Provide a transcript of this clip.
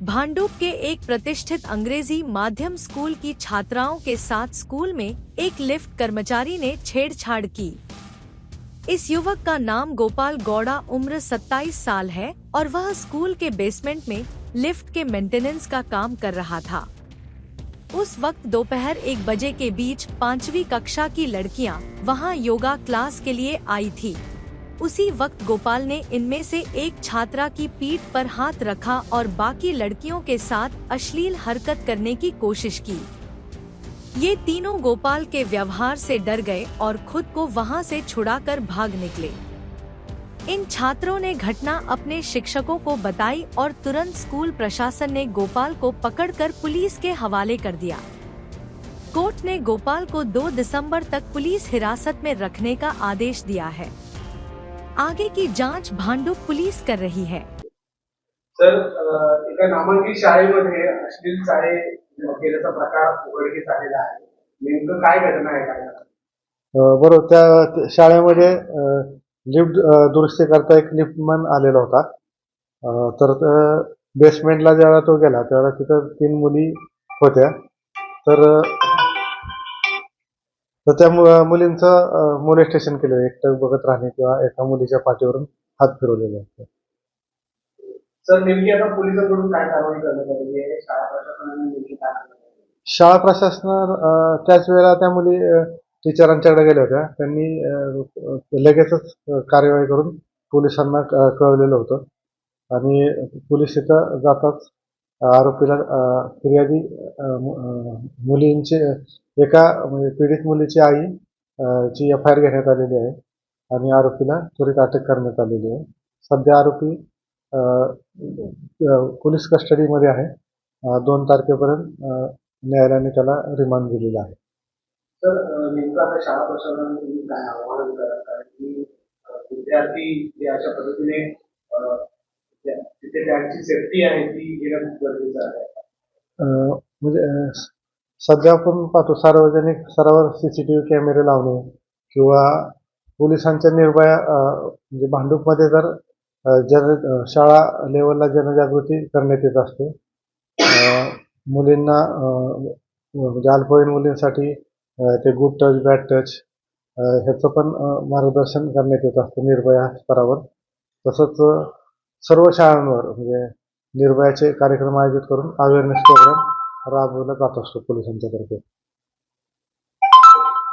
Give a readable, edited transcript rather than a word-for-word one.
भांडुप के एक प्रतिष्ठित अंग्रेजी माध्यम स्कूल की छात्राओं के साथ स्कूल में एक लिफ्ट कर्मचारी ने छेड़छाड़ की। इस युवक का नाम गोपाल गौड़ा, उम्र 27 साल है और वह स्कूल के बेसमेंट में लिफ्ट के मेंटेनेंस का काम कर रहा था। उस वक्त दोपहर 1 बजे के बीच 5वीं कक्षा की लड़कियां वहां योगा क्लास के लिए आई थी। उसी वक्त गोपाल ने इनमें से एक छात्रा की पीठ पर हाथ रखा और बाकी लड़कियों के साथ अश्लील हरकत करने की कोशिश की। ये तीनों गोपाल के व्यवहार से डर गए और खुद को वहां से छुड़ाकर भाग निकले। इन छात्रों ने घटना अपने शिक्षकों को बताई और तुरंत स्कूल प्रशासन ने गोपाल को पकड़कर पुलिस के हवाले कर दिया। कोर्ट ने गोपाल को 2 दिसंबर तक पुलिस हिरासत में रखने का आदेश दिया है। आगे की जांच भांडुप पुलिस कर रही है। सर, एका नामांकित शाळेमध्ये अश्लील चाळे केल्याचा प्रकार उघडकीस आलेला आहे. नेमकं काय घटना आहे काय? बरोबर, त्या शाळेमध्ये लिफ्ट दुरुस्ती करता एक लिफ्टमन आलेला होता. तर बेसमेंटला जेव्हा तो गेला तेव्हा तिथं 3 मुली होत्या. तर त्या मुलींचं मोलेस्टेशन केलं, एकटं बघत राहणे किंवा एका मुलीच्या पाठीवरून हात फिरवलेले होते. सर, नेमकी आता पोलिसांकडून काय कारवाई करण्यात आलेली आहे? शाळा प्रशासनाने नेमकी काय केलं? शाळा प्रशासन त्याच वेळेला त्या मुली टीचरांच्याकडे गेल्या होत्या. त्यांनी लगेचच कार्यवाही करून पोलिसांना कळवलेलं होतं आणि पोलीस तिथं जाताच आरोपीला फिर्यादी मुलींचे एका म्हणजे पीडित मुलीची आई ची FIR घेण्यात आलेली आहे आणि आरोपीला त्वरित अटक करण्यात आलेली आहे. सध्या आरोपी पोलीस कस्टडीमध्ये आहे. 2 तारखेपर्यंत न्यायालयाने त्याला रिमांड दिलेला आहे. सर, नेमकं आता शाळा प्रशासनाने तुम्ही काय आवाहन कराल? कारण की विद्यार्थी जे अशा पद्धतीने तिथे त्यांची सेफ्टी आहे ती घेणं खूप गरजेचं आहे. म्हणजे सध्या आपण पाहतो सार्वजनिक स्तरावर CCTV कॅमेरे लावणे किंवा पोलिसांच्या निर्भया म्हणजे भांडुपमध्ये जर शाळा लेवलला जनजागृती करण्यात येत असते. मुलींना म्हणजे अल्पवयीन मुलींसाठी ते गुड टच, बॅड टच ह्याचं पण मार्गदर्शन करण्यात येत असतं निर्भया स्तरावर. तसंच सर्व शाळांवर म्हणजे निर्भयाचे कार्यक्रम आयोजित करून अवेअरनेस प्रोग्राम राबवला जात असतो पोलिसांच्या तर्फे.